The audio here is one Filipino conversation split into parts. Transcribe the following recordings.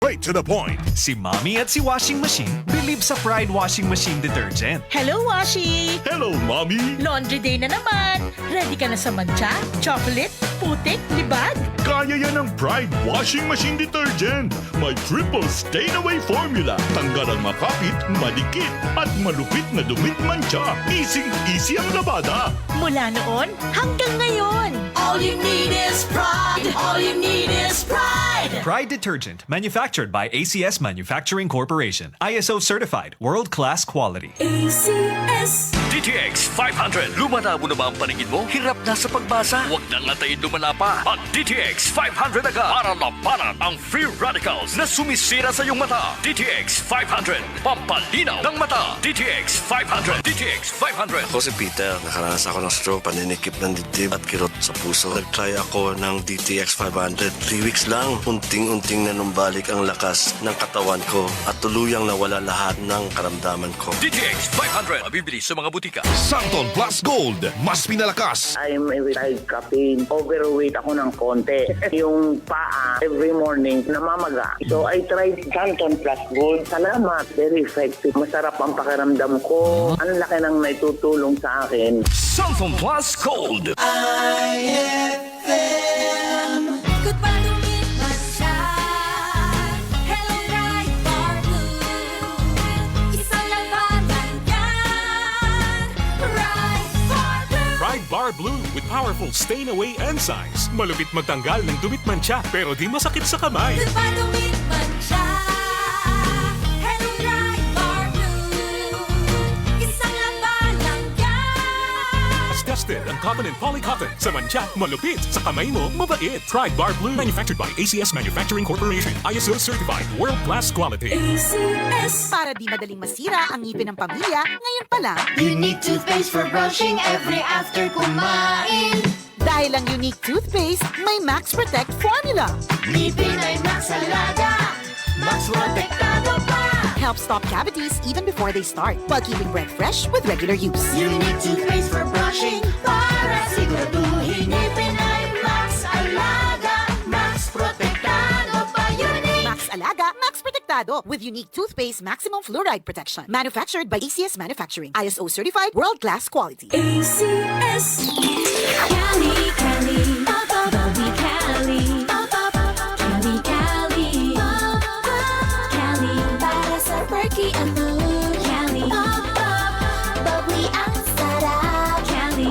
straight to the point. Si Mommy at si Washing Machine believe sa Pride Washing Machine Detergent. Hello, Washi! Hello, Mommy! Laundry day na naman. Ready ka na sa mancha, chocolate, putik, libag? Kaya yan ng Pride Washing Machine Detergent. May triple stain-away formula. Tanggal ang makapit, malikit, at malupit na dumit mancha. Easy ang labada. Mula noon hanggang ngayon. All you need is pride. All you need is pride. Pride Detergent, manufactured by ACS Manufacturing Corporation. ISO certified, world-class quality. ACS. DTX 500. Lumana mo na ba ang paningin mo? Hirap na sa pagbasa? Huwag nang antayin lumana pa. Ang DTX 500 agad para labanan ang free radicals na sumisira sa iyong mata. DTX 500. Pampalinaw ng mata. DTX 500. DTX 500. Ako si Peter. Nakaranas ako ng stroke, paninikip ng dibdib at kirot sa puso. Nag-try ako ng DTX 500. 3 weeks lang. Unting-unting nanumbalik ang lakas ng katawan ko at tuluyang nawala lahat ng karamdaman ko. DTX 500. Mabibili sa mga butika. Santon Plus Gold. Mas pinalakas. I'm a retired captain. Overweight ako ng konti. Yung paa, every morning, namamaga. So I tried Santon Plus Gold. Salamat. Very effective. Masarap ang pakiramdam ko. Ang laki ng naitutulong sa akin. Santon Plus Gold. Good pa lumipas siya. Hello, Bright Bar Blue. Isang labanan yan. Bright Bar Blue. Pride Bar Blue with powerful stain-away enzymes. Malupit magtanggal ng dumit mancha pero di masakit sa kamay. Good pa lumipas siya. Hello, Bright Bar Blue. Isang labanan yan. As tested ang cotton and polycotton. Sa mancha, malupit. Sa kamay mo, mabait. Pride Bar Blue. Manufactured by ACS Manufacturing Corporation. ISO certified. World-class quality. ACS. Para di madaling masira ang ngipin ng pamilya, ngayon pa lang. Unique toothpaste for brushing every after kumain. Dahil ang unique toothpaste, may Max Protect formula. Ngipin ay Max Alaga. Max Protektado pa. Helps stop cavities even before they start, while keeping breath fresh with regular use. Unique toothpaste for brushing para siguraduhin ngipin ay Max Alaga. Max Protektado pa. Unique. Max Alaga, Max Protectado with unique toothpaste maximum fluoride protection. Manufactured by ACS Manufacturing. ISO certified, world-class quality. ACS. Cali, Cali, Bobby Cali, Cali, Cali, Cali, para sa perky ang mood. Cali, bubbly ang sarap. Cali,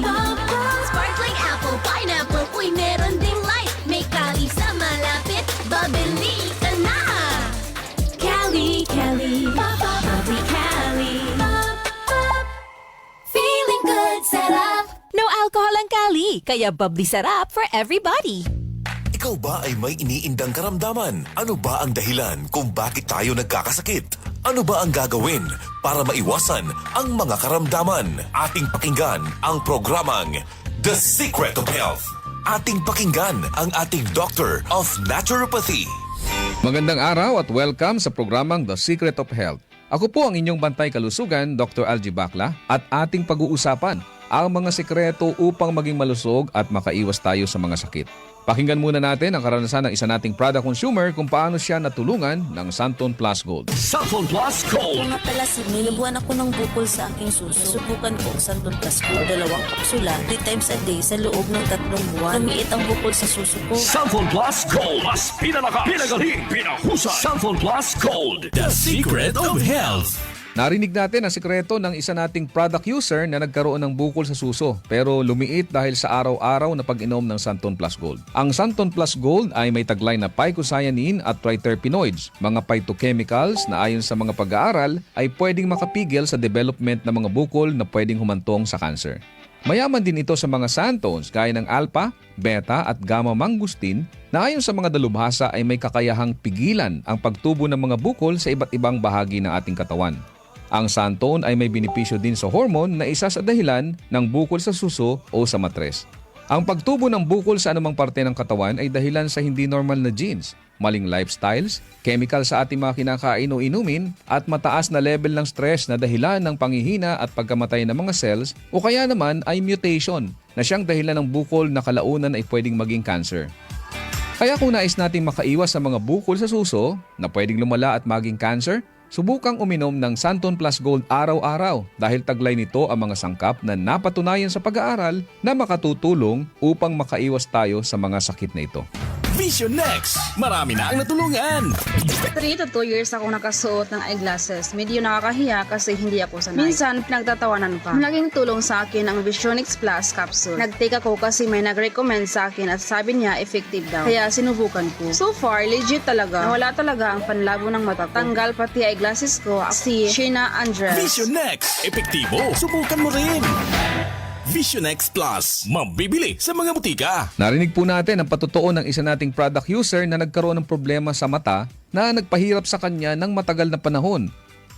sparkling apple, pineapple, uy meron ding light. May Cali sa malapit, babili ka na. Cali, Cali, bubbly Cali, feeling good, sarap. No alcohol ang Cali, kaya bubbly sarap for everybody. Ikaw ba ay may iniindang karamdaman? Ano ba ang dahilan kung bakit tayo nagkakasakit? Ano ba ang gagawin para maiwasan ang mga karamdaman? Ating pakinggan ang programang The Secret of Health. Ating pakinggan ang ating Doctor of Naturopathy. Magandang araw at welcome sa programang The Secret of Health. Ako po ang inyong bantay kalusugan, Dr. Algie Bacla, at ating pag-uusapan ang mga sekreto upang maging malusog at makaiwas tayo sa mga sakit. Pakinggan muna natin ang karanasan ng isa nating product consumer kung paano siya natulungan ng Santon Plus Gold. Santon Plus Gold. Kung nga pala si nilubuan ako ng bukol sa aking suso. Subukan ko ang Santon Plus Gold, 2 kapsula, 3 times a day sa loob ng 3 buwan. Lumiit ang bukol sa suso ko. Santon Plus Gold. Mas pinalakas, pinagaling, pinahusay. Santon Plus Gold. The Secret of Health. Narinig natin ang sikreto ng isa nating product user na nagkaroon ng bukol sa suso pero lumiit dahil sa araw-araw na pag-inom ng Santon Plus Gold. Ang Santon Plus Gold ay may taglay na phycocyanin at triterpenoids, mga phytochemicals na ayon sa mga pag-aaral ay pwedeng makapigil sa development ng mga bukol na pwedeng humantong sa cancer. Mayaman din ito sa mga santones gaya ng alpha, beta at gamma mangustin na ayon sa mga dalubhasa ay may kakayahang pigilan ang pagtubo ng mga bukol sa iba't ibang bahagi ng ating katawan. Ang santone ay may benepisyo din sa hormone na isa sa dahilan ng bukol sa suso o sa matres. Ang pagtubo ng bukol sa anumang parte ng katawan ay dahilan sa hindi normal na genes, maling lifestyles, chemical sa ating mga kinakain o inumin, at mataas na level ng stress na dahilan ng panghihina at pagkamatay ng mga cells o kaya naman ay mutation na siyang dahilan ng bukol na kalaunan ay pwedeng maging cancer. Kaya kung nais nating makaiwas sa mga bukol sa suso na pwedeng lumala at maging cancer, subukang uminom ng Santon Plus Gold araw-araw dahil taglay nito ang mga sangkap na napatunayan sa pag-aaral na makatutulong upang makaiwas tayo sa mga sakit na ito. Vision Next! Marami na ang natulungan! 3 to 2 years ako nakasuot ng eyeglasses. Medyo nakakahiya kasi hindi ako sanay. Minsan, pinagtatawanan pa. Malaking tulong sa akin ang Visionix Plus capsule. Nag-take ako kasi may nag-recommend sa akin at sabi niya effective daw. Kaya sinubukan ko. So far, legit talaga. Nawala talaga ang panlabo ng mata ko. Tanggal pati eyeglasses ko. Si Sheena Andres. Vision Next! Epektibo! Subukan mo rin! Vision X Plus. Mabibili sa mga butika. Narinig po natin ang patotoo ng isa nating product user na nagkaroon ng problema sa mata na nagpahirap sa kanya ng matagal na panahon.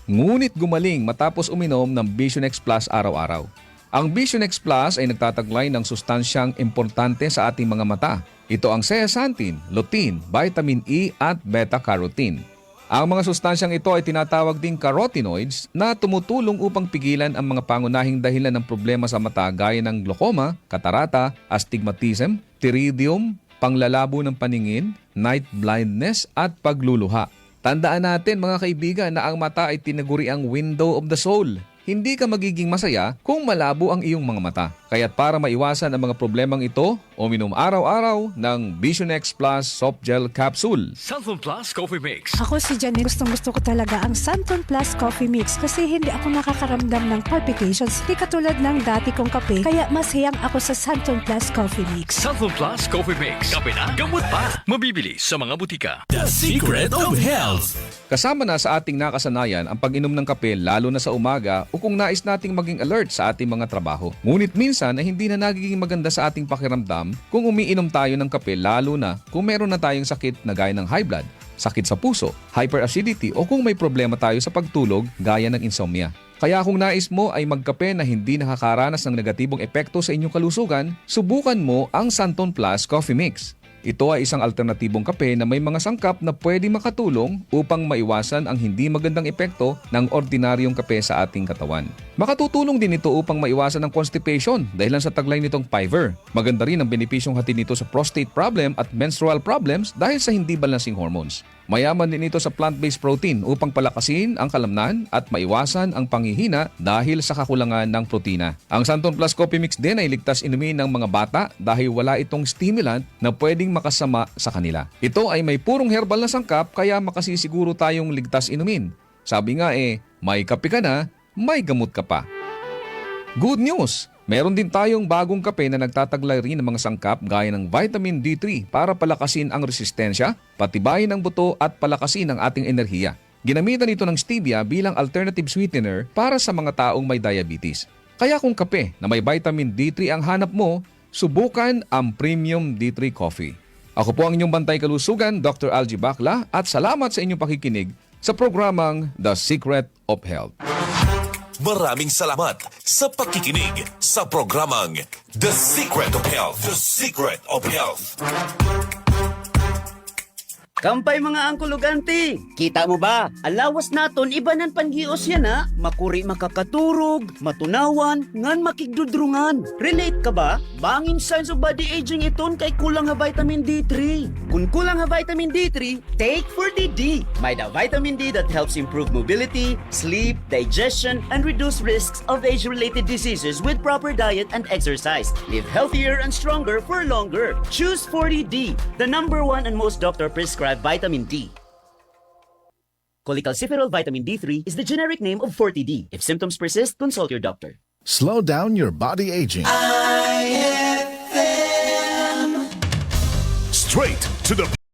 Ngunit gumaling matapos uminom ng Vision X Plus araw-araw. Ang Vision X Plus ay nagtataglay ng sustansyang importante sa ating mga mata. Ito ang zeaxanthin, lutein, vitamin E at beta-carotene. Ang mga sustansyang ito ay tinatawag ding carotenoids na tumutulong upang pigilan ang mga pangunahing dahilan ng problema sa mata gaya ng glaucoma, katarata, astigmatism, pterygium, panglalabo ng paningin, night blindness at pagluluha. Tandaan natin mga kaibigan na ang mata ay tinaguri ang window of the soul. Hindi ka magiging masaya kung malabo ang iyong mga mata. Kaya't para maiwasan ang mga problemang ito, uminom araw-araw ng Vision X Plus Soft Gel Capsule. Santon Plus Coffee Mix. Ako si Janine. Gustong-gusto ko talaga ang Santon Plus Coffee Mix kasi hindi ako nakakaramdam ng palpitations. Di katulad ng dati kong kape, kaya mas hiyang ako sa Santon Plus Coffee Mix. Santon Plus Coffee Mix. Kape na, gamot pa. Mabibili sa mga butika. The Secret of Health. Kasama na sa ating nakasanayan ang pag-inom ng kape lalo na sa umaga o kung nais nating maging alert sa ating mga trabaho. Ngunit minsan ay hindi na nagiging maganda sa ating pakiramdam kung umiinom tayo ng kape lalo na kung meron na tayong sakit na gaya ng high blood, sakit sa puso, hyperacidity o kung may problema tayo sa pagtulog gaya ng insomnia. Kaya kung nais mo ay magkape na hindi nakakaranas ng negatibong epekto sa inyong kalusugan, subukan mo ang Santon Plus Coffee Mix. Ito ay isang alternatibong kape na may mga sangkap na pwedeng makatulong upang maiwasan ang hindi magandang epekto ng ordinaryong kape sa ating katawan. Makatutulong din ito upang maiwasan ang constipation dahilan sa taglay nitong fiber. Maganda rin ang benepisyong hatid nito sa prostate problem at menstrual problems dahil sa hindi balancing hormones. Mayaman din ito sa plant-based protein upang palakasin ang kalamnan at maiwasan ang panghihina dahil sa kakulangan ng protina. Ang Santon Plus Coffee Mix din ay ligtas inumin ng mga bata dahil wala itong stimulant na pwedeng makasama sa kanila. Ito ay may purong herbal na sangkap kaya makasisiguro tayong ligtas inumin. Sabi nga may kape ka na, may gamot ka pa. Good news! Meron din tayong bagong kape na nagtataglay rin ng mga sangkap gaya ng vitamin D3 para palakasin ang resistensya, patibayin ang buto at palakasin ang ating enerhiya. Ginamitan ito ng stevia bilang alternative sweetener para sa mga taong may diabetes. Kaya kung kape na may vitamin D3 ang hanap mo, subukan ang Premium D3 Coffee. Ako po ang inyong bantay kalusugan, Dr. Algie Bacla, at salamat sa inyong pakikinig sa programang The Secret of Health. Maraming salamat sa pakikinig sa programang The Secret of Health. The Secret of Health. Kampay mga angkol ug auntie. Kita mo ba? Alawas naton iba nan panghios yan ha. Makuri makakaturog, matunawan, ngan makigdudrungan. Relate ka ba? Bangin signs of body aging iton kay kulang nga vitamin D3. Kung kulang nga vitamin D3, take 40D. May da vitamin D that helps improve mobility, sleep, digestion, and reduce risks of age-related diseases with proper diet and exercise. Live healthier and stronger for longer. Choose 40D, the #1 and most doctor-prescribed vitamin D. Cholecalciferol vitamin D3 is the generic name of 40D. If symptoms persist, consult your doctor. Slow down your body aging. Straight to the